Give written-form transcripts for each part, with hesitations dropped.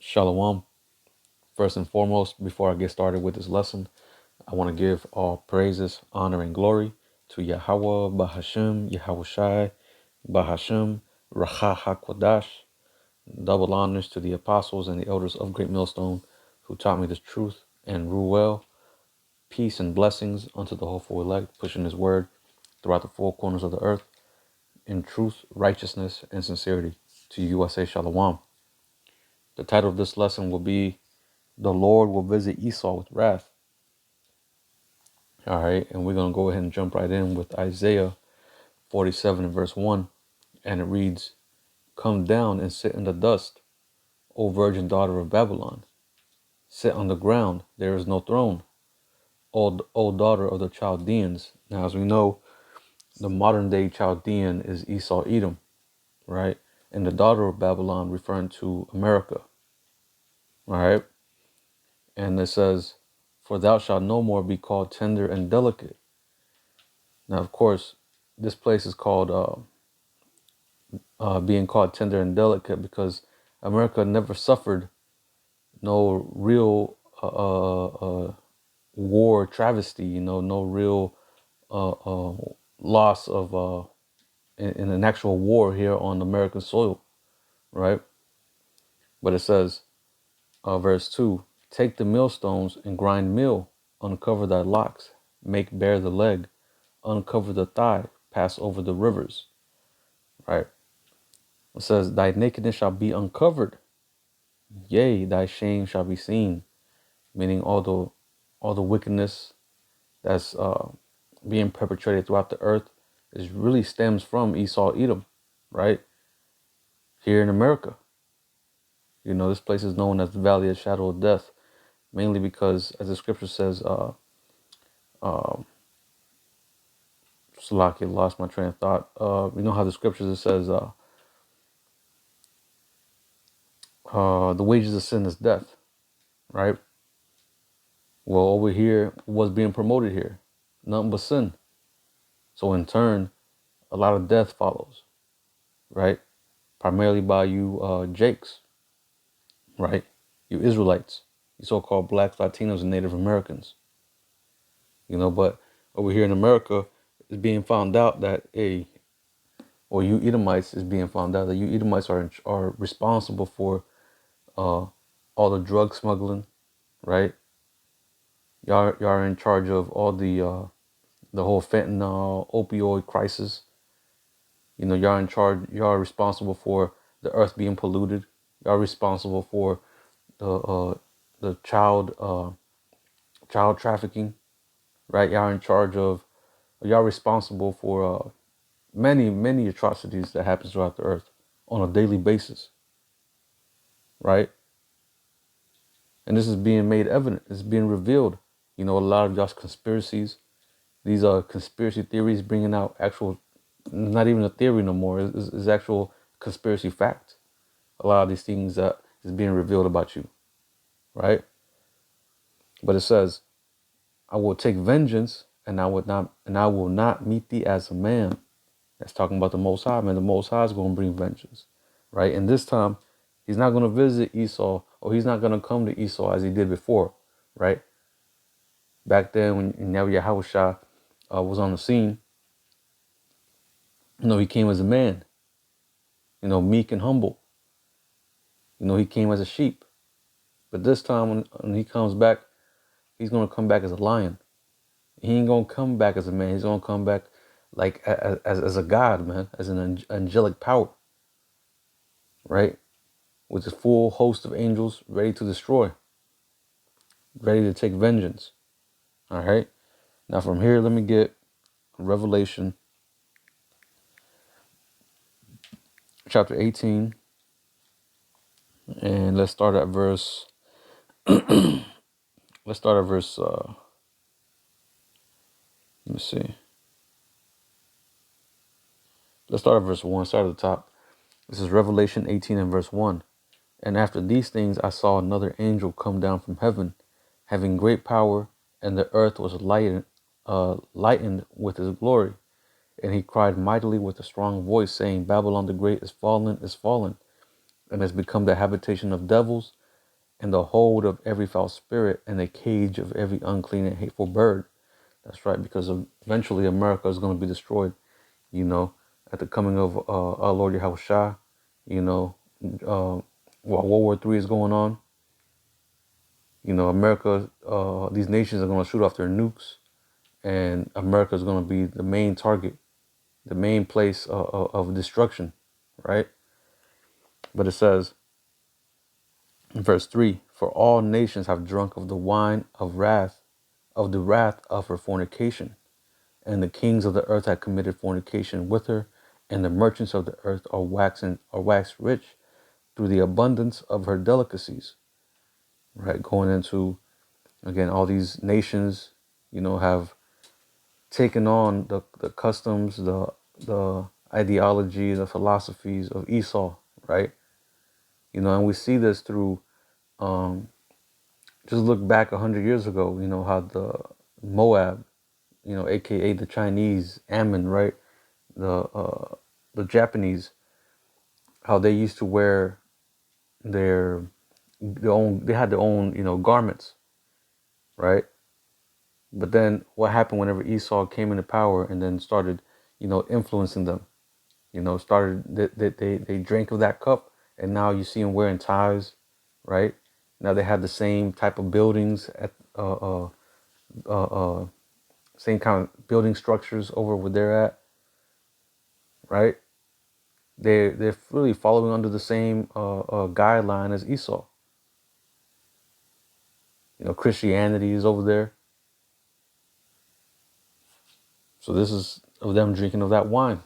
Shalom. First and foremost, before I get started with this lesson, I want to give all praises, honor, and glory to Yahweh, Bahashem, Yahushai, Bahashem, Racha HaKodash. Double honors to the apostles and the elders of Great Millstone who taught me this truth and rule well. Peace and blessings unto the hopeful elect, pushing his word throughout the four corners of the earth in truth, righteousness, and sincerity. To you I say Shalom. The title of this lesson will be The Lord Will Visit Esau with Wrath. All right, and we're going to go ahead and jump right in with Isaiah 47 and verse 1. And it reads, "Come down and sit in the dust, O virgin daughter of Babylon. Sit on the ground, there is no throne, O daughter of the Chaldeans." Now, as we know, the modern day Chaldean is Esau Edom, right? And the daughter of Babylon referring to America, all right? And it says, "For thou shalt no more be called tender and delicate." Now, of course, this place is called being called tender and delicate because America never suffered no real war travesty, no real loss of in an actual war here on American soil, right? But it says, verse 2, "Take the millstones and grind meal, uncover thy locks, make bare the leg, uncover the thigh, pass over the rivers," right? It says, "Thy nakedness shall be uncovered, yea, thy shame shall be seen," meaning all the wickedness that's being perpetrated throughout the earth is really stems from Esau Edom, right? Here in America, this place is known as the Valley of the Shadow of Death, mainly because, as the scripture says, Salaki, lost my train of thought. You know how the scriptures it says, the wages of sin is death, right? Well, over here, what's being promoted here? Nothing but sin. So in turn, a lot of death follows, right? Primarily by you Jakes, right? You Israelites, you so-called blacks, Latinos, and Native Americans. But over here in America, it's being found out that, or you Edomites is being found out that you Edomites are responsible for all the drug smuggling, right? Y'all are in charge of all the whole fentanyl opioid crisis. Y'all in charge. Y'all are responsible for the earth being polluted. Y'all are responsible for the child trafficking, right? Y'all are in charge of. Y'all are responsible for many atrocities that happens throughout the earth on a daily basis, right? And this is being made evident. It's being revealed. A lot of y'all's conspiracies. These are conspiracy theories bringing out actual, not even a theory no more. It's actual conspiracy fact. A lot of these things that is being revealed about you, right? But it says, "I will take vengeance, and I will not meet thee as a man." That's talking about the Most High, man. The Most High is going to bring vengeance, right? And this time, he's not going to visit Esau, or he's not going to come to Esau as he did before, right? Back then, when Yahushua was on the scene, he came as a man, meek and humble. He came as a sheep. But this time, when he comes back, he's going to come back as a lion. He ain't going to come back as a man. He's going to come back like as a god, man, as an angelic power, right? With a full host of angels ready to destroy, ready to take vengeance. All right. Now from here, let me get Revelation chapter 18. And let's start at verse, let me see. Let's start at verse 1, start at the top. This is Revelation 18 and verse 1. "And after these things I saw another angel come down from heaven, having great power, and the earth was lightened with his glory. And he cried mightily with a strong voice, saying, Babylon the Great is fallen, and has become the habitation of devils and the hold of every foul spirit, and the cage of every unclean and hateful bird. That's right, because eventually America is going to be destroyed, you know, at the coming of our Lord Yahushua, you know, while World War III is going on. You know, America, these nations are going to shoot off their nukes, and America is going to be the main target, the main place of destruction, right? But it says in verse 3, for all nations have drunk of the wine of wrath, of the wrath of her fornication. And the kings of the earth have committed fornication with her, and the merchants of the earth are waxed rich through the abundance of her delicacies. Right, going into again, all these nations, you know, have taken on the customs, the ideology, the philosophies of Esau, right? You know, and we see this through um, just look back 100 years ago. You know how the Moab, you know, aka the Chinese, Ammon, right? The Japanese, how they used to wear their own, they had their own, you know, garments, right? But then what happened whenever Esau came into power and then started, you know, influencing them, you know, started they drank of that cup, and now you see them wearing ties, right? Now they have the same type of buildings at same kind of building structures over where they're at, right? They're really following under the same guideline as Esau. You know, Christianity is over there. So this is of them drinking of that wine.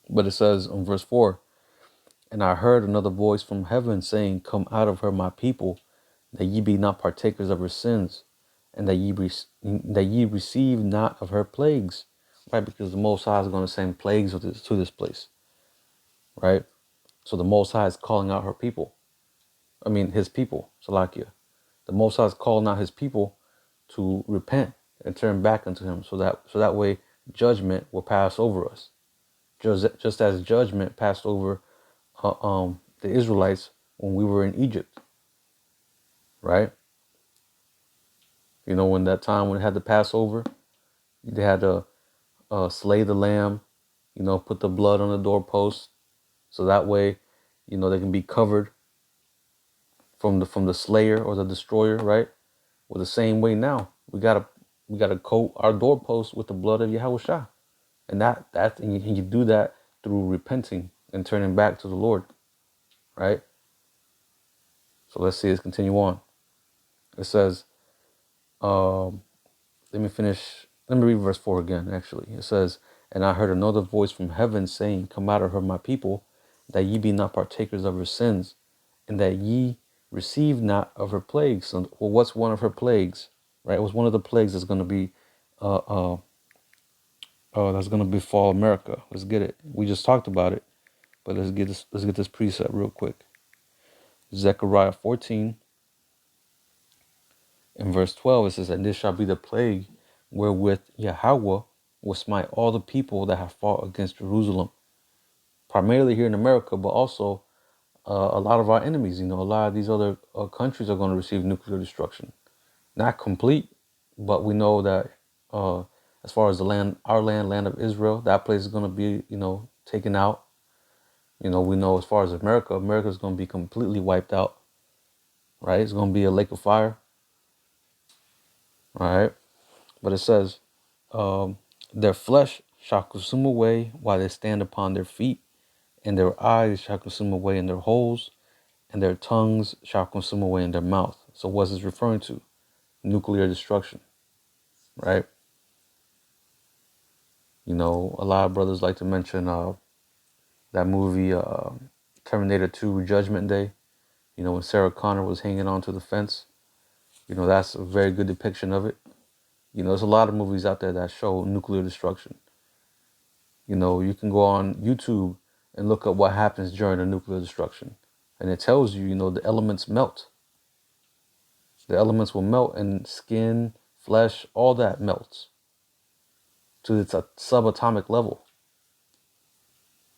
But it says in verse 4, and I heard another voice from heaven saying, come out of her, my people, that ye be not partakers of her sins, and that ye receive not of her plagues. Right? Because the Most High is going to send plagues to this place. Right? So the Most High is calling out her people. I mean, his people, Salakia. The Most High is calling out his people to repent and turn back unto him, so that way judgment will pass over us, just as judgment passed over the Israelites when we were in Egypt, right? You know, when that time when it had the Passover, they had to slay the lamb, you know, put the blood on the doorpost, so that way, you know, they can be covered from the slayer or the destroyer, right? Well, the same way now, we gotta coat our doorposts with the blood of Yahushua, and and you do that through repenting and turning back to the Lord, right? So let's see. Let's continue on. It says, um, let me finish. Let me read verse 4 again, actually. It says, and I heard another voice from heaven saying, come out of her, my people, that ye be not partakers of her sins, and that ye receive not of her plagues. So, well, what's one of her plagues? Right? It was one of the plagues that's going to be, uh, uh, that's going to befall America. Let's get it. We just talked about it, but let's get this precept real quick. Zechariah 14 in verse 12, it says, and this shall be the plague wherewith Yahweh will smite all the people that have fought against Jerusalem, primarily here in America, but also a lot of our enemies. You know, a lot of these other countries are going to receive nuclear destruction. Not complete, but we know that as far as the land, our land of Israel, that place is going to be, you know, taken out. You know, we know as far as America is going to be completely wiped out, right? It's going to be a lake of fire, right? But it says, their flesh shall consume away while they stand upon their feet, and their eyes shall consume away in their holes, and their tongues shall consume away in their mouth. So what's this referring to? Nuclear destruction, right? You know, a lot of brothers like to mention that movie Terminator 2 Judgment Day. You know, when Sarah Connor was hanging onto the fence. You know, that's a very good depiction of it. You know, there's a lot of movies out there that show nuclear destruction. You know, you can go on YouTube and look up what happens during a nuclear destruction. And it tells you, you know, the elements melt. The elements will melt, and skin, flesh, all that melts to its subatomic level,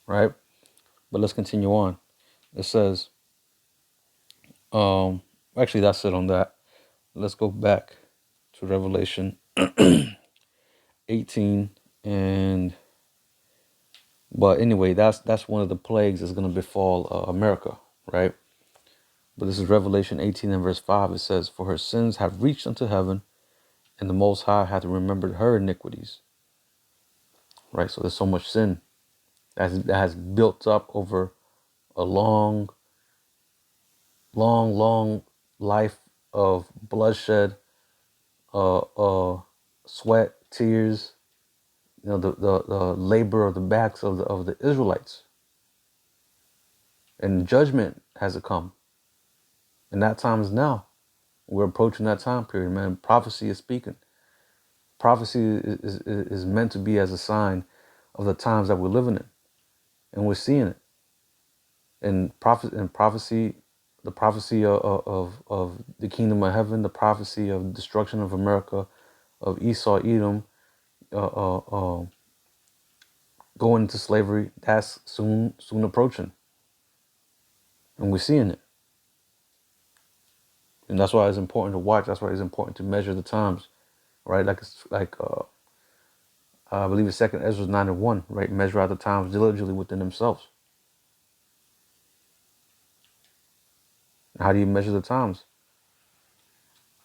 right? But let's continue on. It says, Actually, that's it on that. Let's go back to Revelation 18, and but anyway, that's one of the plagues that's going to befall America, right? But this is Revelation 18 and verse 5. It says, "For her sins have reached unto heaven, and the Most High hath remembered her iniquities." Right. So there's so much sin that has built up over a long, long, long life of bloodshed, sweat, tears. You know, the labor of the backs of the Israelites, and judgment has to come, and that time is now. We're approaching that time period, man. Prophecy is speaking. Prophecy is meant to be as a sign of the times that we're living in, and we're seeing it. And prophecy, the prophecy of the kingdom of heaven, the prophecy of destruction of America, of Esau, Edom, going into slavery, that's soon approaching, and we're seeing it. And that's why it's important to watch. That's why it's important to measure the times, right? Like it's like I believe it's Second Ezra 9:1, right? Measure out the times diligently within themselves. How do you measure the times?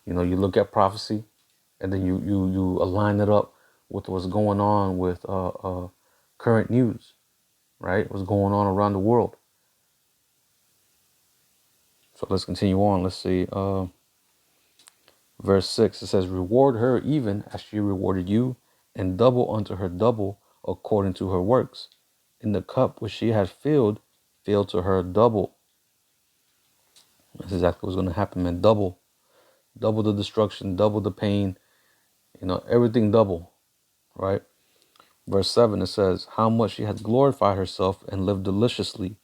You know, you look at prophecy, and then you align it up with what's going on with current news, right? What's going on around the world. So let's continue on. Let's see. Verse 6, it says, "Reward her even as she rewarded you, and double unto her double according to her works. In the cup which she had filled, fill to her double." That's exactly what's going to happen, man. Double. Double the destruction, double the pain, you know, everything double, right? Verse 7, it says, "How much she hath glorified herself and lived deliciously,"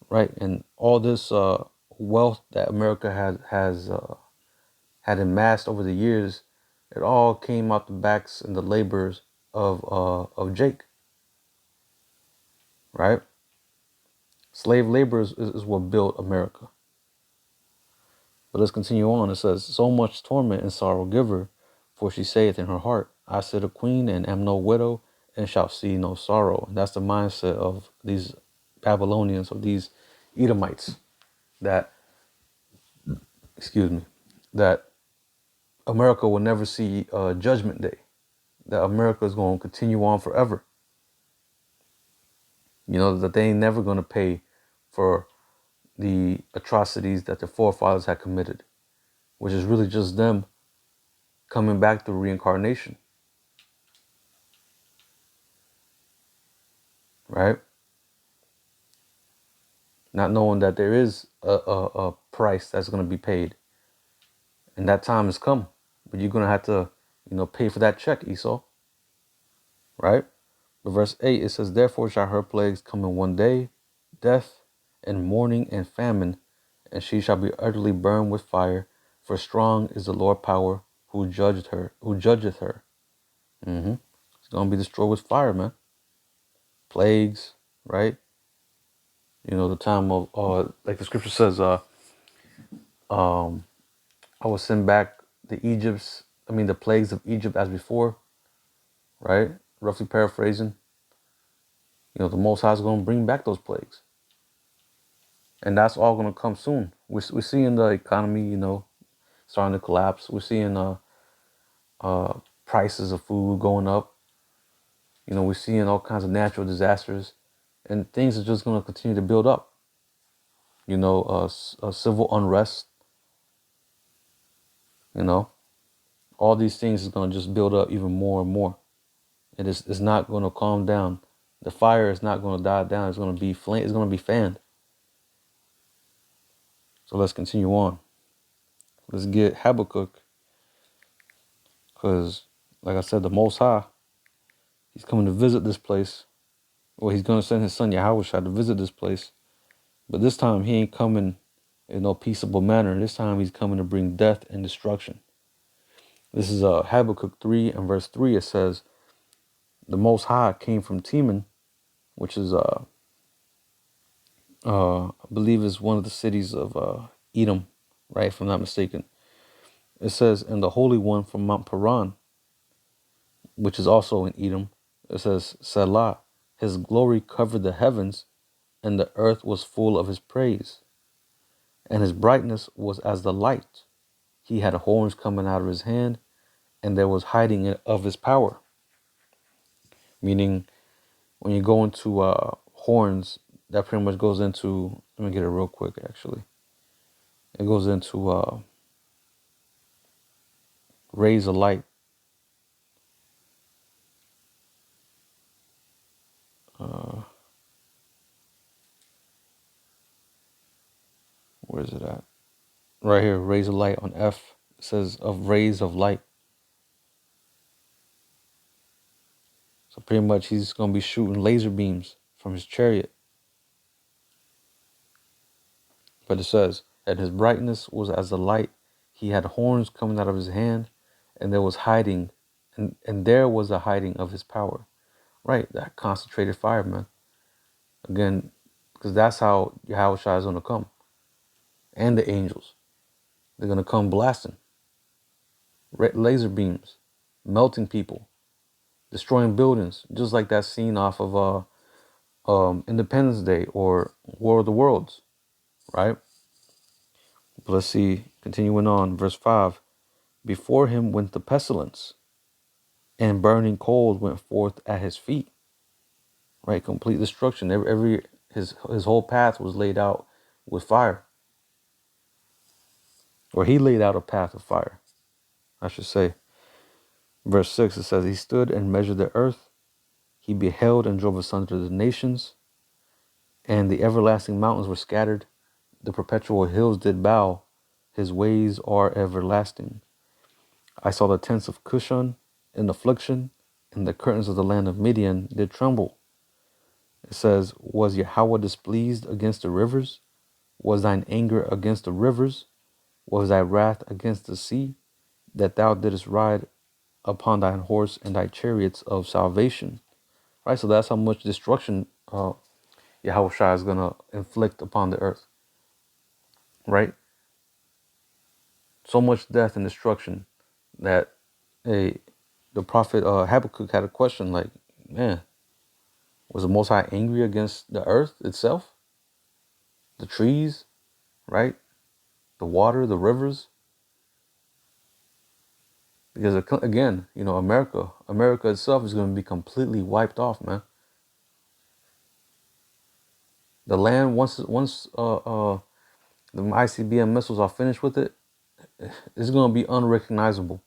right? And all this wealth that America had amassed over the years, it all came out the backs and the labors of Jake, right? Slave labor is what built America. But let's continue on. It says, "So much torment and sorrow give her, for she saith in her heart, I sit a queen and am no widow, and shall see no sorrow." And that's the mindset of these Babylonians, of these Edomites, that, excuse me, that America will never see Judgment Day, that America is going to continue on forever. You know, that they ain't never going to pay for the atrocities that their forefathers had committed, which is really just them coming back through reincarnation, right? Not knowing that there is a price that's going to be paid, and that time has come, but you're going to have to, you know, pay for that check, Esau, right? But verse 8, it says, "Therefore shall her plagues come in one day, death and mourning and famine, and she shall be utterly burned with fire, for strong is the Lord power who judgeth her." It's going to be destroyed with fire, man. Plagues, right? You know, the time of, like the scripture says, I will send back the plagues of Egypt as before, right? Roughly paraphrasing. You know, the Most High is going to bring back those plagues. And that's all going to come soon. We're seeing the economy, you know, starting to collapse. We're seeing prices of food going up. You know, we're seeing all kinds of natural disasters. And things are just going to continue to build up. You know, civil unrest, you know. All these things is going to just build up even more and more. It's not going to calm down. The fire is not going to die down. It's going to be It's going to be fanned. So let's continue on. Let's get Habakkuk, because, like I said, the Most High, he's coming to visit this place. Well, he's going to send his son Yahushua to visit this place. But this time he ain't coming in no peaceable manner. This time he's coming to bring death and destruction. This is Habakkuk 3 and verse 3. It says, "The Most High came from Teman," which is I believe is one of the cities of Edom, right? If I'm not mistaken. It says, and the Holy One from Mount Paran, which is also in Edom. It says, Selah, his glory covered the heavens, and the earth was full of his praise. And his brightness was as the light. He had horns coming out of his hand, and there was hiding of his power. Meaning, when you go into horns, that pretty much goes into, let me get it real quick actually. It goes into rays of light. Where is it at? Right here, rays of light on F. It says of rays of light. So pretty much he's going to be shooting laser beams from his chariot. But it says, and his brightness was as the light. He had horns coming out of his hand, and there was hiding, and there was a hiding of his power. Right, that concentrated fire, man. Again, because that's how Yahushua is going to come. And the angels. They're going to come blasting. Laser beams. Melting people. Destroying buildings. Just like that scene off of Independence Day or War of the Worlds. Right? But let's see. Continuing on. Verse 5. Before him went the pestilence. And burning coals went forth at his feet. Right? Complete destruction. His whole path was laid out with fire. Or he laid out a path of fire, I should say. Verse 6, it says, he stood and measured the earth. He beheld and drove asunder the nations. And the everlasting mountains were scattered. The perpetual hills did bow. His ways are everlasting. I saw the tents of Cushan in affliction, and the curtains of the land of Midian did tremble. It says, was Yahweh displeased against the rivers? Was thine anger against the rivers? Was thy wrath against the sea, that thou didst ride upon thine horse and thy chariots of salvation? Right, so that's how much destruction Yahushua is going to inflict upon the earth. Right? So much death and destruction that the prophet Habakkuk had a question like, man, was the Most High angry against the earth itself? The trees, right? The water, the rivers? Because again, America itself is going to be completely wiped off, man. The land, once the ICBM missiles are finished with it, it's going to be unrecognizable.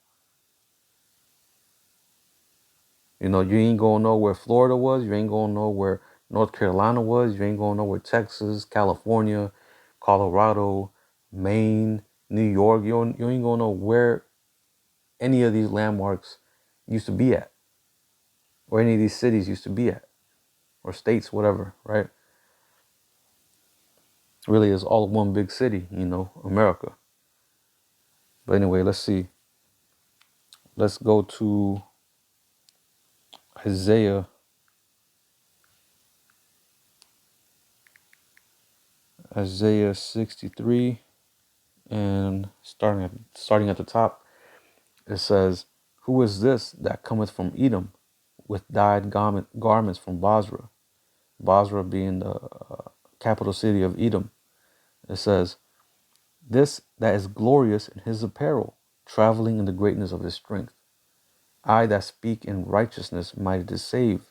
You ain't going to know where Florida was. You ain't going to know where North Carolina was. You ain't going to know where Texas, California, Colorado, Maine, New York. You ain't going to know where any of these landmarks used to be at, or any of these cities used to be at, or states, whatever, right? Really is all one big city, America. But anyway, let's see. Let's go to Isaiah. Isaiah 63, and starting at the top, it says, who is this that cometh from Edom with dyed garments from Basra? Basra being the capital city of Edom. It says, this that is glorious in his apparel, traveling in the greatness of his strength. I that speak in righteousness mighty to save.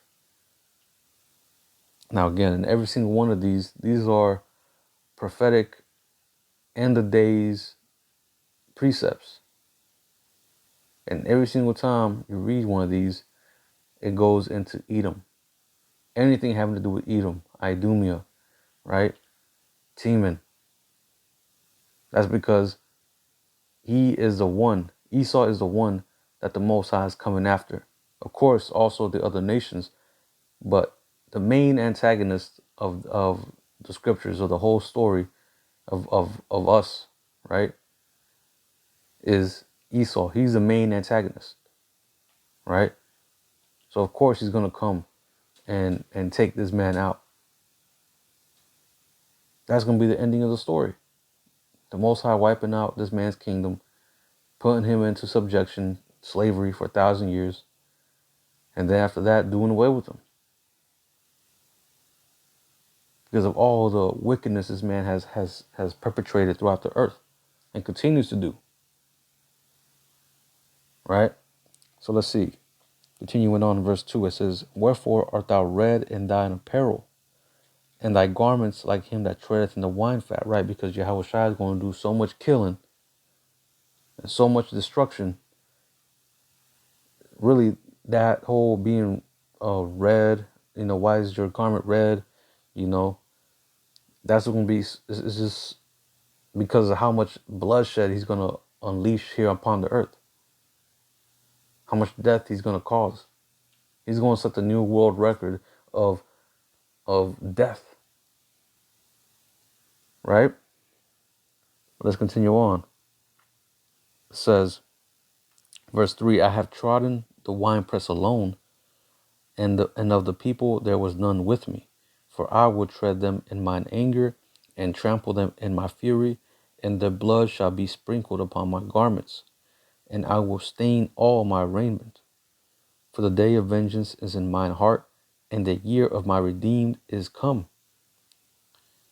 Now again, in every single one of these are prophetic end of days precepts. And every single time you read one of these, it goes into Edom. Anything having to do with Edom, Idumea, right? Teman. That's because he is the one, Esau is the one that the Most High is coming after. Of course, also the other nations, but the main antagonist of the scriptures, or the whole story of us, right, is Esau. He's the main antagonist, right? So of course he's gonna come and take this man out. That's gonna be the ending of the story. The Most High wiping out this man's kingdom, putting him into subjection, slavery for 1,000 years, and then after that, doing away with him. Because of all the wickedness this man has perpetrated throughout the earth and continues to do. Right? So let's see. Continuing on in verse 2, it says, Wherefore art thou red in thine apparel, and thy garments like him that treadeth in the wine fat, right? Because Yahweh Shai is going to do so much killing and so much destruction. Really, that whole being red, why is your garment red? That's going to be, it's just because of how much bloodshed he's going to unleash here upon the earth. How much death he's going to cause. He's going to set the new world record of death. Right? Let's continue on. It says, verse 3, I have trodden the winepress alone, and of the people there was none with me. For I will tread them in mine anger, and trample them in my fury, and their blood shall be sprinkled upon my garments, and I will stain all my raiment. For the day of vengeance is in mine heart, and the year of my redeemed is come.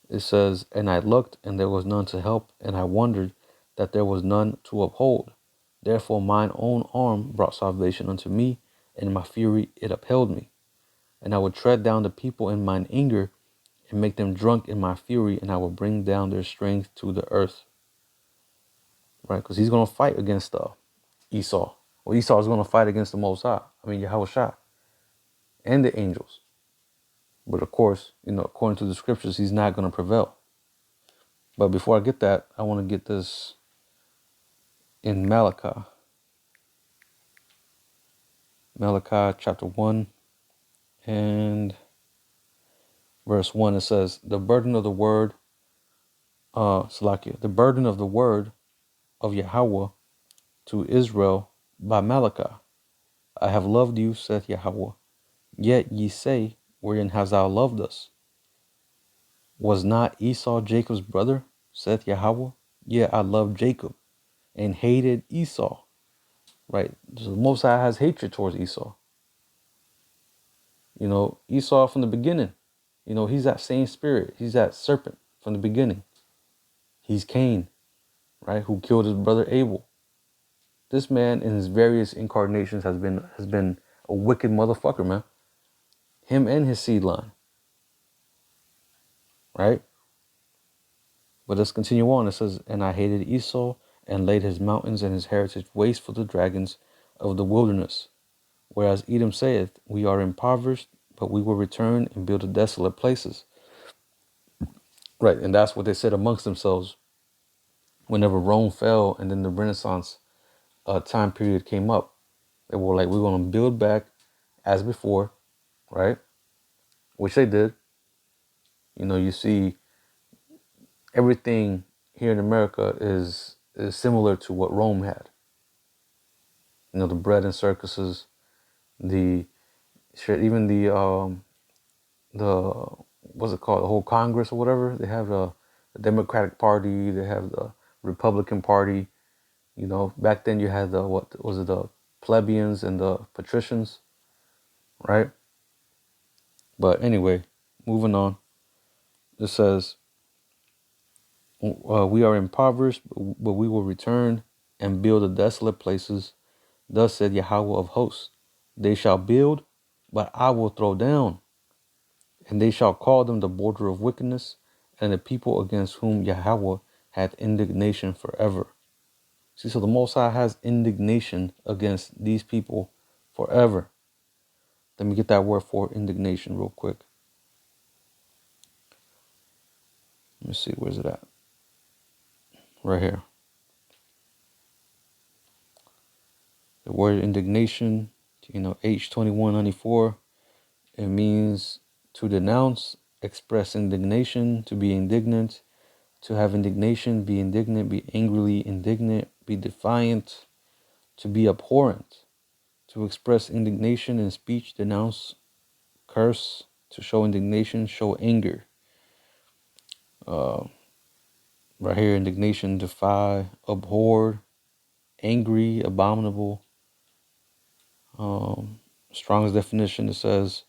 It says, and I looked, and there was none to help, and I wondered that there was none to uphold. Therefore mine own arm brought salvation unto me, and my fury it upheld me. And I would tread down the people in mine anger, and make them drunk in my fury, and I will bring down their strength to the earth. Right? Because he's going to fight against Esau. Well, Esau is going to fight against the Most High. Yahweh Shai. And the angels. But of course, according to the scriptures, he's not going to prevail. But before I get that, I want to get this in Malachi. Malachi chapter 1 and verse 1, it says, the burden of the word, the burden of the word of Yahweh to Israel by Malachi. I have loved you, saith Yahweh. Yet ye say, wherein hast thou loved us? Was not Esau Jacob's brother, saith Yahweh? Yet I loved Jacob and hated Esau. Right? So the Most High has hatred towards Esau. Esau from the beginning. He's that same spirit. He's that serpent from the beginning. He's Cain, right? Who killed his brother Abel. This man in his various incarnations has been a wicked motherfucker, man. Him and his seed line. Right? But let's continue on. It says, and I hated Esau and laid his mountains and his heritage waste for the dragons of the wilderness. Whereas Edom saith, we are impoverished, but we will return and build the desolate places. Right, and that's what they said amongst themselves whenever Rome fell and then the Renaissance time period came up. They were like, we're going to build back as before, right? Which they did. You see everything here in America is similar to what Rome had. The bread and circuses, the shit, even the what's it called, the whole Congress or whatever. They have the Democratic Party, they have the Republican Party. Back then you had the plebeians and the patricians, right? But anyway, moving on. It says, we are impoverished, but we will return and build the desolate places. Thus said Yahweh of hosts, they shall build, but I will throw down. And they shall call them the border of wickedness, and the people against whom Yahweh hath indignation forever. See, so the Most High has indignation against these people forever. Let me get that word for indignation real quick. Let me see, where's it at? Right here. The word indignation, H2194, it means to denounce, express indignation, to be indignant, to have indignation, be indignant, be angrily indignant, be defiant, to be abhorrent, to express indignation in speech, denounce, curse, to show indignation, show anger. Right here, indignation, defy, abhor, angry, abominable. Strong's definition, it says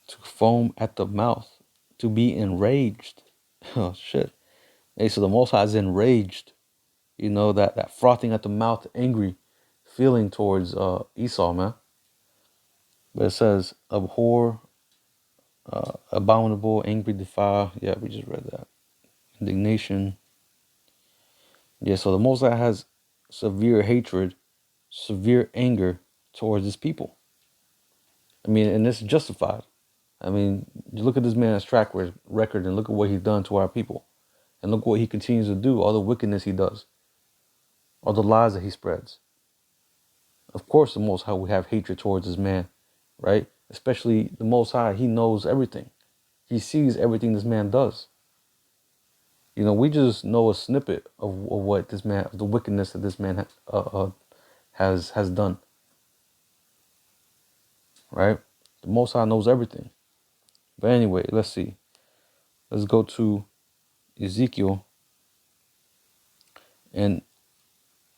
to foam at the mouth, to be enraged. Oh shit. Hey, so the Most High is enraged. You know, that frothing at the mouth, angry feeling towards Esau, man. But it says abhor, abominable, angry, defile. Yeah, we just read that. Indignation. Yeah, so the Most High has severe hatred, severe anger towards his people. I mean, and it's justified. I mean, you look at this man's track record and look at what he's done to our people. And look what he continues to do, all the wickedness he does, all the lies that he spreads. Of course, the Most High will have hatred towards this man, right? Especially the Most High, he knows everything. He sees everything this man does. You know, we just know a snippet of what this man, of the wickedness that this man has done, right? The Most High knows everything. But anyway, let's see. Let's go to Ezekiel and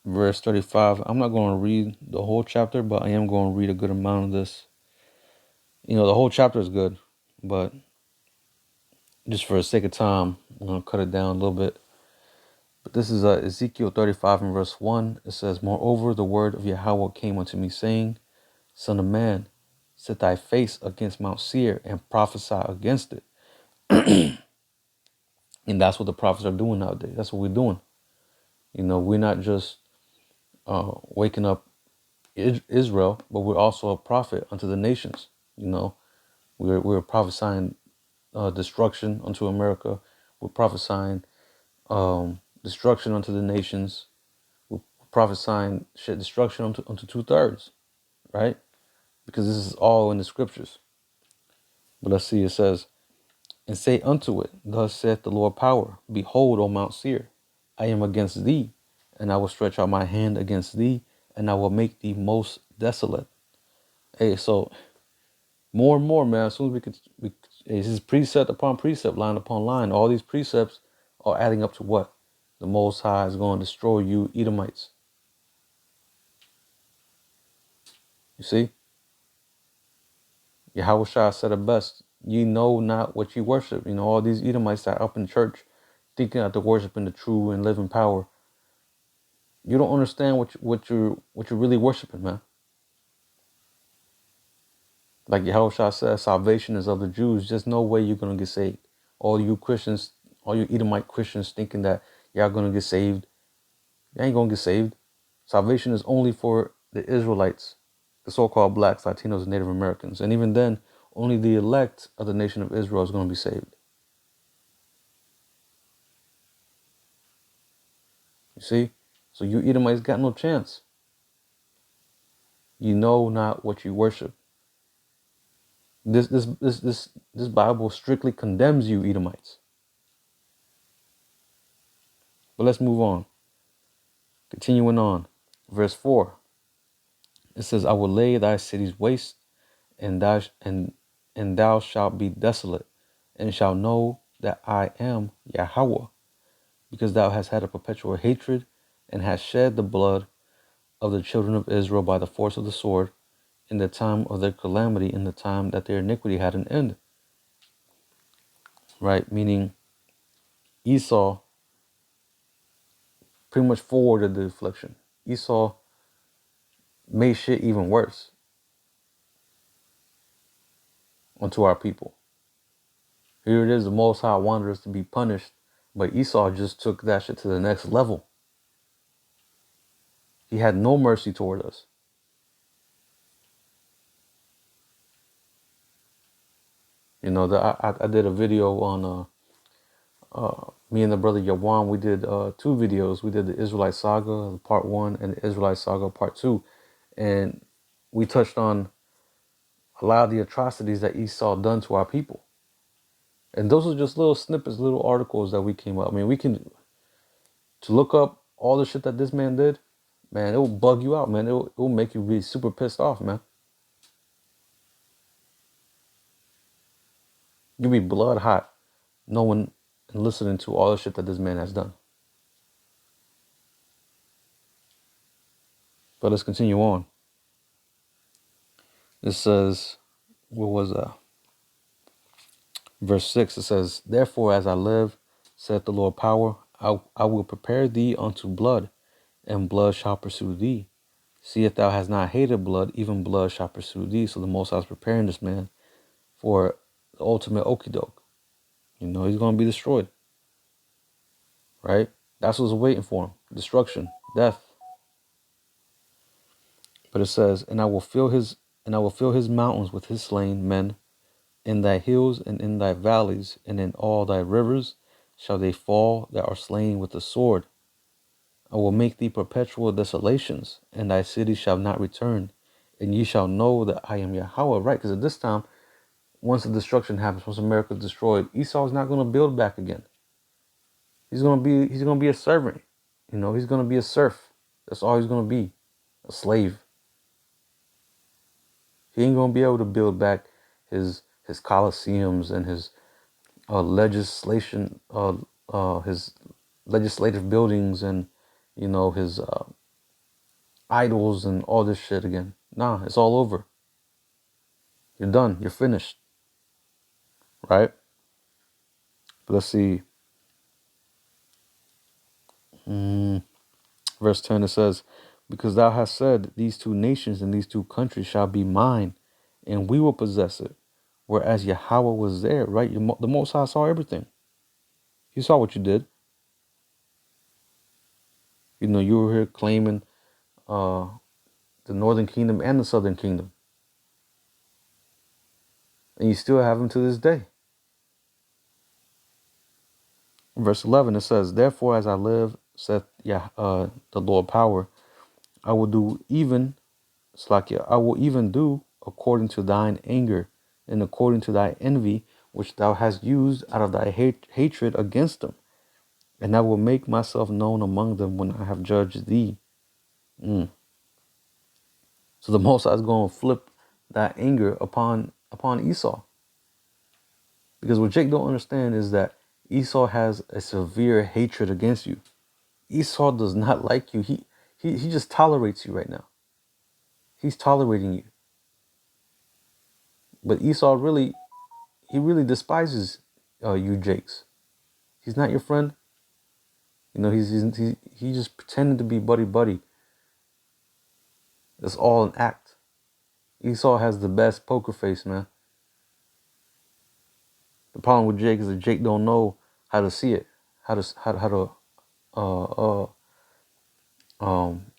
verse 35. I'm not going to read the whole chapter, but I am going to read a good amount of this. You know, the whole chapter is good, but just for the sake of time, I'm going to cut it down a little bit. But this is Ezekiel 35 and verse 1. It says, Moreover, the word of Yahweh came unto me, saying, Son of man, set thy face against Mount Seir and prophesy against it. And that's what the prophets are doing nowadays. That's what we're doing. You know, we're not just waking up Israel, but we're also a prophet unto the nations. You know, we're prophesying destruction unto America. We're prophesying destruction unto the nations. We're prophesying destruction unto 2/3, right? Because this is all in the scriptures. But let's see, it says, And say unto it, Thus saith the Lord power, Behold, O Mount Seir, I am against thee, and I will stretch out my hand against thee, and I will make thee most desolate. Hey, so more and more, man, as soon as this is precept upon precept, line upon line. All these precepts are adding up to what? The Most High is going to destroy you, Edomites. You see? Yahweh Shah said it best. Ye know not what ye worship. You know, all these Edomites that are up in church thinking that they're worshiping the true and living power. You don't understand what you're really worshiping, man. Like Yahweh Shah says, salvation is of the Jews. There's no way you're gonna get saved. All you Christians, all you Edomite Christians thinking that y'all gonna get saved. You ain't gonna get saved. Salvation is only for the Israelites, the so-called blacks, Latinos, and Native Americans. And even then, only the elect of the nation of Israel is gonna be saved. You see? So you Edomites got no chance. You know not what you worship. This Bible strictly condemns you, Edomites. But let's move on. Continuing on. Verse 4. It says, I will lay thy cities waste, and thou shalt be desolate, and shalt know that I am Yahweh, because thou hast had a perpetual hatred, and hast shed the blood of the children of Israel by the force of the sword, in the time of their calamity, in the time that their iniquity had an end. Right? Meaning Esau pretty much forwarded the affliction. Esau made shit even worse unto our people. Here it is, the Most High wanted us to be punished, but Esau just took that shit to the next level. He had no mercy toward us. You know, I did a video on me and the brother Yawan. We did 2 videos. We did the Israelite Saga Part 1 and the Israelite Saga Part 2, and we touched on a lot of the atrocities that Esau done to our people. And those are just little snippets, little articles that we came up. I mean, we can to look up all the shit that this man did. Man, it will bug you out, man. It will make you be super pissed off, man. You'll be blood hot knowing and listening to all the shit that this man has done. But let's continue on. It says, what was that? Verse 6, it says, therefore, as I live, saith the Lord power, I will prepare thee unto blood, and blood shall pursue thee. See if thou hast not hated blood, even blood shall pursue thee. So the Most High is preparing this man for the ultimate okie doke. He's going to be destroyed, right? That's what's waiting for him. Destruction, death. But it says, and I will fill his mountains with his slain men, in thy hills and in thy valleys, and in all thy rivers shall they fall that are slain with the sword. I will make thee perpetual desolations, and thy city shall not return, and ye shall know that I am Yahweh. Right? Because at this time, once the destruction happens, once America is destroyed, Esau is not going to build back again. He's going to be a servant. He's going to be a serf. That's all he's going to be, a slave. He ain't going to be able to build back his coliseums and his legislation, his legislative buildings, and his idols and all this shit again. Nah, it's all over. You're done. You're finished. Right? But let's see. Verse 10, it says, because thou hast said, these two nations and these two countries shall be mine, and we will possess it. Whereas Yahweh was there, right? The Most High saw everything. He saw what you did. You were here claiming the northern kingdom and the southern kingdom. And you still have them to this day. Verse 11, it says, therefore, as I live, saith the Lord power, I will do even, Slakia, I will even do according to thine anger and according to thy envy, which thou hast used out of thy hatred against them. And I will make myself known among them when I have judged thee. So the Most High is going to flip that anger upon Esau. Because what Jake don't understand is that Esau has a severe hatred against you. Esau does not like you. He just tolerates you right now. He's tolerating you. But Esau really despises you, Jakes. He's not your friend. He's just pretending to be buddy. It's all an act. Esau has the best poker face, man. The problem with Jake is that Jake don't know how to see it, how to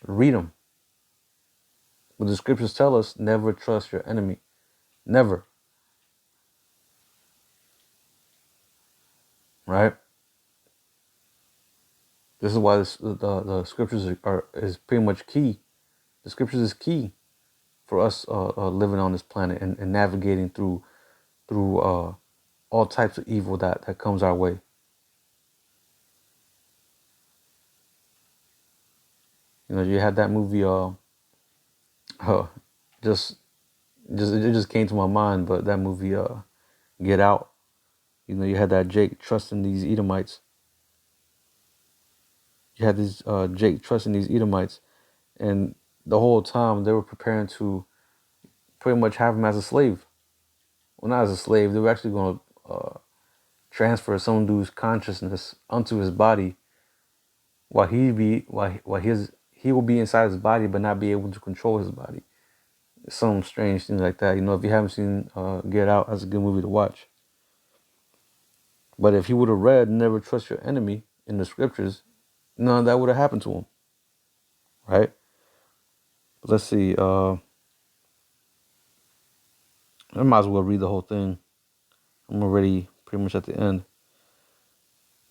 read them. But the scriptures tell us, never trust your enemy, never. Right? This is why the scriptures is pretty much key. The scriptures is key for us living on this planet and navigating through all types of evil that comes our way. You had that movie. Just it just came to my mind, but that movie, Get Out. You had that Jake trusting these Edomites. You had this Jake trusting these Edomites, and the whole time they were preparing to pretty much have him as a slave. Well, not as a slave. They were actually going to transfer some dude's consciousness onto his body, while he will be inside his body but not be able to control his body. Some strange things like that. If you haven't seen Get Out, that's a good movie to watch. But if he would have read "Never Trust Your Enemy" in the scriptures, none of that would have happened to him, right? But let's see. I might as well read the whole thing. I'm already pretty much at the end.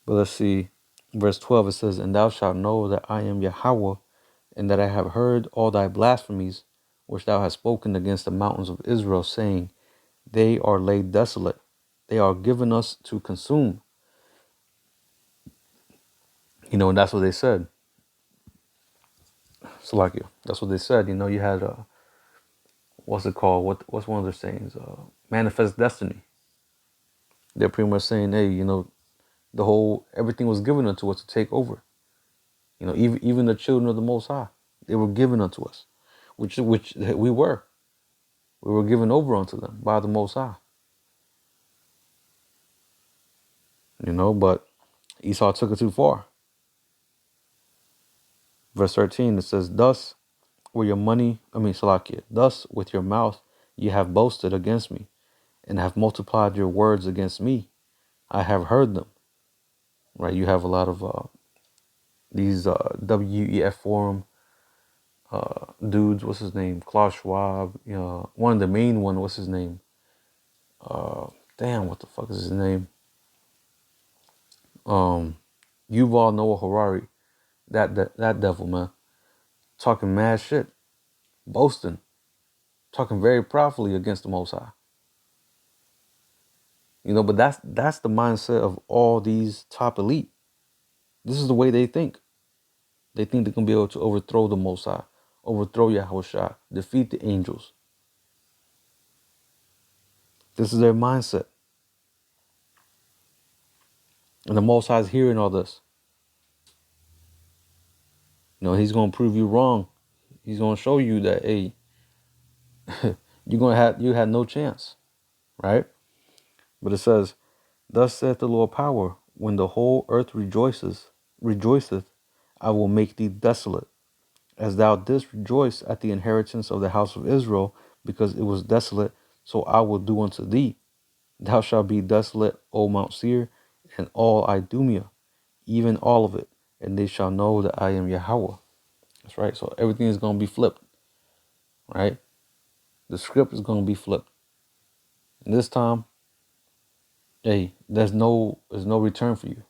But let's see. Verse 12, it says, and thou shalt know that I am Yahweh, and that I have heard all thy blasphemies, which thou hast spoken against the mountains of Israel, saying, they are laid desolate. They are given us to consume. And that's what they said. Salakia. That's what they said. You had, what's it called? What's one of their sayings? Manifest destiny. They're pretty much saying, hey, Everything was given unto us to take over. Even the children of the Most High, they were given unto us, which we were. We were given over unto them by the Most High. But Esau took it too far. Verse 13, it says, thus were your money, Salakia, thus with your mouth you have boasted against me, and have multiplied your words against me. I have heard them. Right? You have a lot of these WEF forum dudes. What's his name? Klaus Schwab. One of the main one. What's his name? Damn, what the fuck is his name? Yuval Noah Harari. That devil, man. Talking mad shit. Boasting. Talking very proudly against the Most High. But that's the mindset of all these top elite. This is the way they think. They think they can be able to overthrow the Most High, overthrow Yahushua, defeat the angels. This is their mindset. And the Most High is hearing all this. He's going to prove you wrong. He's going to show you that, hey, you had no chance, right? But it says, thus saith the Lord power, when the whole earth rejoiceth, I will make thee desolate, as thou didst rejoice at the inheritance of the house of Israel, because it was desolate, so I will do unto thee. Thou shalt be desolate, O Mount Seir, and all Idumea, even all of it, and they shall know that I am Yahweh. That's right. So everything is going to be flipped, right? The script is going to be flipped. And this time, hey, there's no return for you.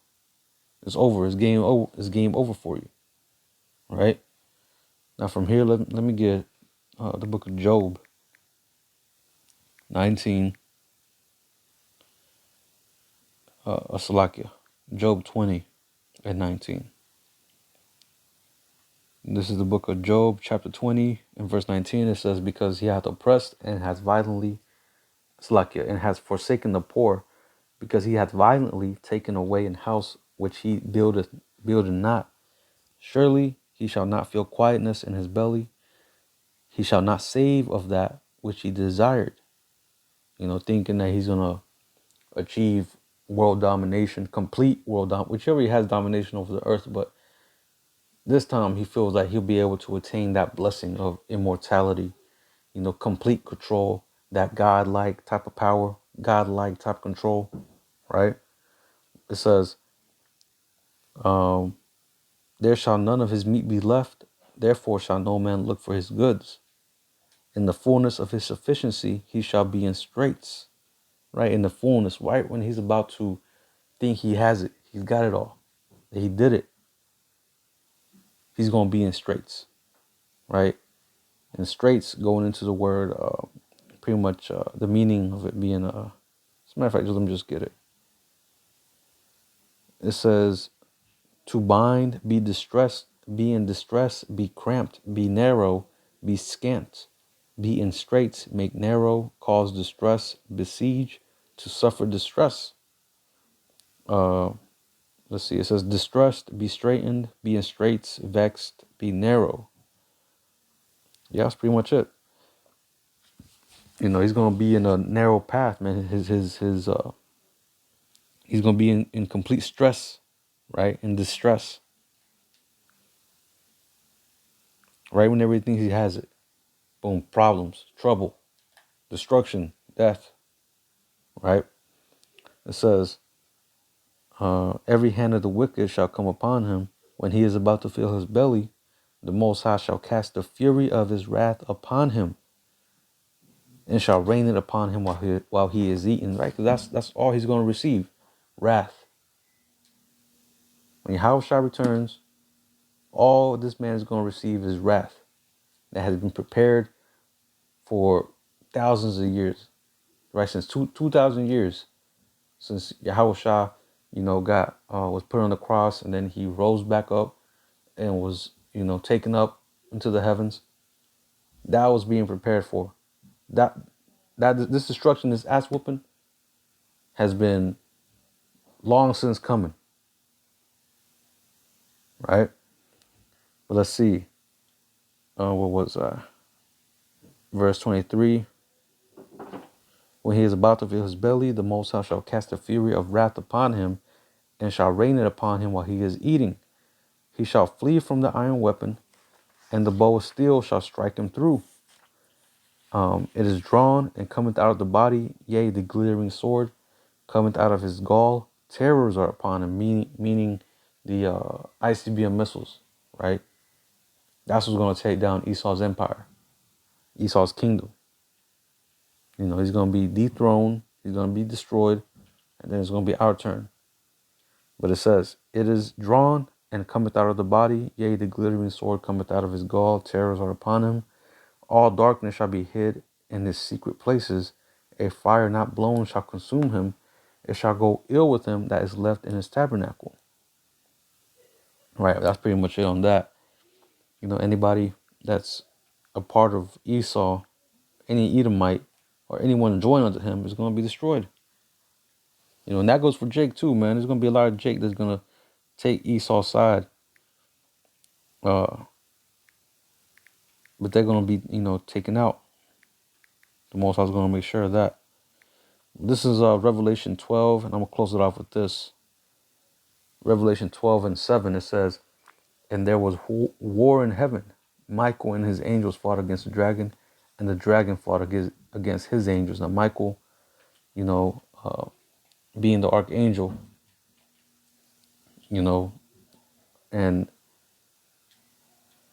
It's over. It's game over. It's game over for you, right? Now from here, let me get the book of Job, 19, Salakia, Job 20 and 19. This is the book of Job, chapter 20, and verse 19. It says, because he hath oppressed and has violently, Salakia, and has forsaken the poor, because he hath violently taken away an house which he buildeth not. Surely he shall not feel quietness in his belly. He shall not save of that which he desired. Thinking that he's going to achieve world domination, complete world domination, which he already has domination over the earth, but this time he feels like he'll be able to attain that blessing of immortality, complete control, that God-like type of power, God-like type of control, right? It says, there shall none of his meat be left, therefore shall no man look for his goods. In the fullness of his sufficiency, he shall be in straits, right? In the fullness, right when he's about to think he has it, he's got it all, he did it, he's going to be in straits, right? And straits, going into the word, pretty much the meaning of it being, as a matter of fact, let me just get it. It says, to bind, be distressed, be in distress, be cramped, be narrow, be scant, be in straits, make narrow, cause distress, besiege, to suffer distress. Let's see, it says distressed, be straitened, be in straits, vexed, be narrow. Yeah, that's pretty much it. He's gonna be in a narrow path, man. He's gonna be in complete stress, right? In distress. Right when everything he has it. Boom, problems, trouble, destruction, death. Right? It says, every hand of the wicked shall come upon him. When he is about to fill his belly, the Most High shall cast the fury of his wrath upon him, and shall rain it upon him while he is eating. Right? Because that's all he's going to receive, wrath. When Yahushua returns, all this man is going to receive is wrath that has been prepared for thousands of years, right? Since 2,000 years, since Yahushua, was put on the cross, and then he rose back up and was, taken up into the heavens. That was being prepared for. This destruction, this ass whooping, has been long since coming, right? But let's see. What was verse 23? When he is about to fill his belly, the Most High shall cast the fury of wrath upon him, and shall rain it upon him while he is eating. He shall flee from the iron weapon, and the bow of steel shall strike him through. It is drawn and cometh out of the body, yea, the glittering sword cometh out of his gall. Terrors are upon him, meaning the ICBM missiles, right? That's what's going to take down Esau's empire, Esau's kingdom. You know, he's going to be dethroned, he's going to be destroyed, and then it's going to be our turn. But it says, it is drawn and cometh out of the body, yea, the glittering sword cometh out of his gall. Terrors are upon him. All darkness shall be hid in his secret places. A fire not blown shall consume him. It shall go ill with him that is left in his tabernacle. Right, that's pretty much it on that. You know, anybody that's a part of Esau, any Edomite, or anyone joined unto him is going to be destroyed. You know, and that goes for Jake too, man. There's going to be a lot of Jake that's going to take Esau's side. But they're going to be, you know, taken out. The Most High is going to make sure of that. This is Revelation 12, and I'm going to close it off with this. Revelation 12 and 7, it says, and there was war in heaven. Michael and his angels fought against the dragon, and the dragon fought against his angels. Now, Michael, you know, being the archangel, you know, and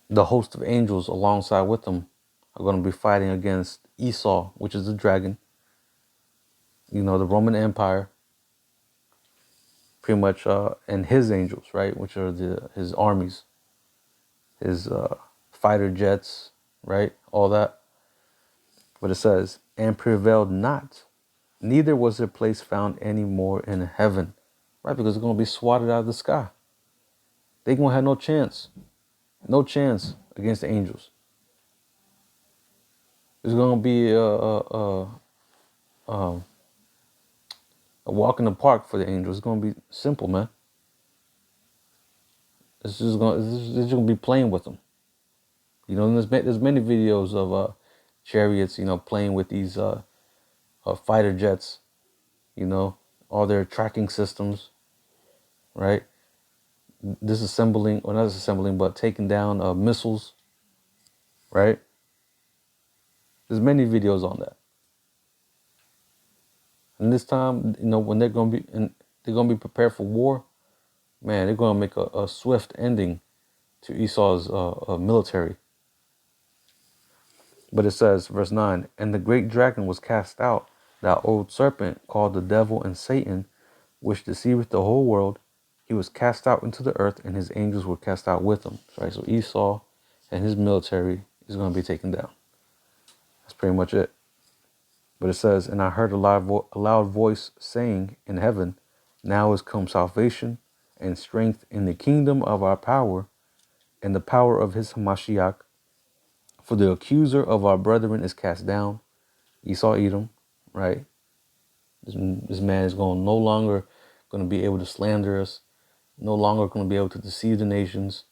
the host of angels alongside with them are going to be fighting against Esau, which is the dragon, you know, the Roman Empire, pretty much, and his angels, right, which are his armies, his fighter jets, right, all that. But it says, and prevailed not, neither was their place found any more in heaven, right, because they're going to be swatted out of the sky. They going to have no chance against the angels. It's going to be a walk in the park for the angels. It's going to be simple, man. It's just going to be playing with them. You know, there's many videos of chariots, you know, playing with these fighter jets, you know, all their tracking systems, right? Disassembling, or not disassembling, but taking down missiles, right? There's many videos on that. And this time, you know, when they're gonna be prepared for war, man, they're gonna make a swift ending to Esau's military. But it says, verse 9, and the great dragon was cast out, that old serpent called the devil and Satan, which deceiveth the whole world. He was cast out into the earth, and his angels were cast out with him. Right, so Esau and his military is going to be taken down. That's pretty much it. But it says, and I heard a loud voice saying in heaven, now is come salvation and strength in the kingdom of our power and the power of his Hamashiach. For the accuser of our brethren is cast down, Esau Edom, right? This man is no longer going to be able to slander us, no longer going to be able to deceive the nations,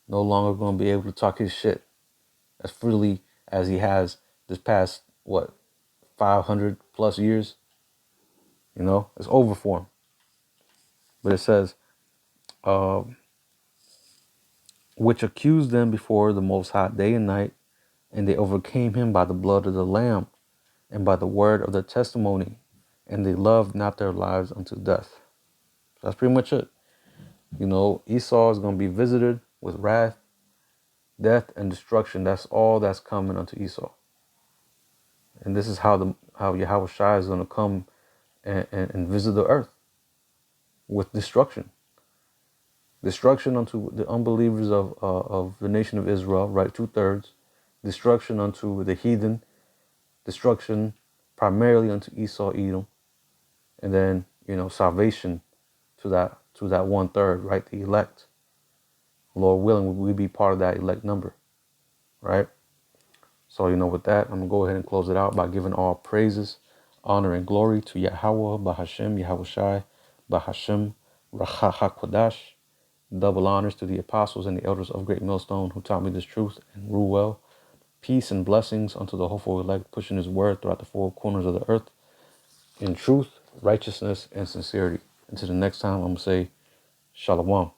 no longer going to be able to talk his shit as freely as he has this past, 500 plus years. You know, it's over for him. But it says, which accused them before the Most High day and night, and they overcame him by the blood of the Lamb and by the word of their testimony, and they loved not their lives unto death. So that's pretty much it. You know, Esau is going to be visited with wrath, death, and destruction. That's all that's coming unto Esau. And this is how Yahweh Shai is going to come and visit the earth with destruction. Destruction unto the unbelievers of the nation of Israel, right, 2/3. Destruction unto the heathen. Destruction primarily unto Esau, Edom. And then, you know, salvation to that 1/3, right, the elect. Lord willing, we be part of that elect number, right? So, you know, with that, I'm going to go ahead and close it out by giving all praises, honor, and glory to Yahweh, Bahashem, Yahweh Shai, Bahashim Racha. Double honors to the apostles and the elders of Great Millstone who taught me this truth and rule well. Peace and blessings unto the hopeful elect, pushing his word throughout the four corners of the earth in truth, righteousness, and sincerity. Until the next time, I'm going to say Shalom.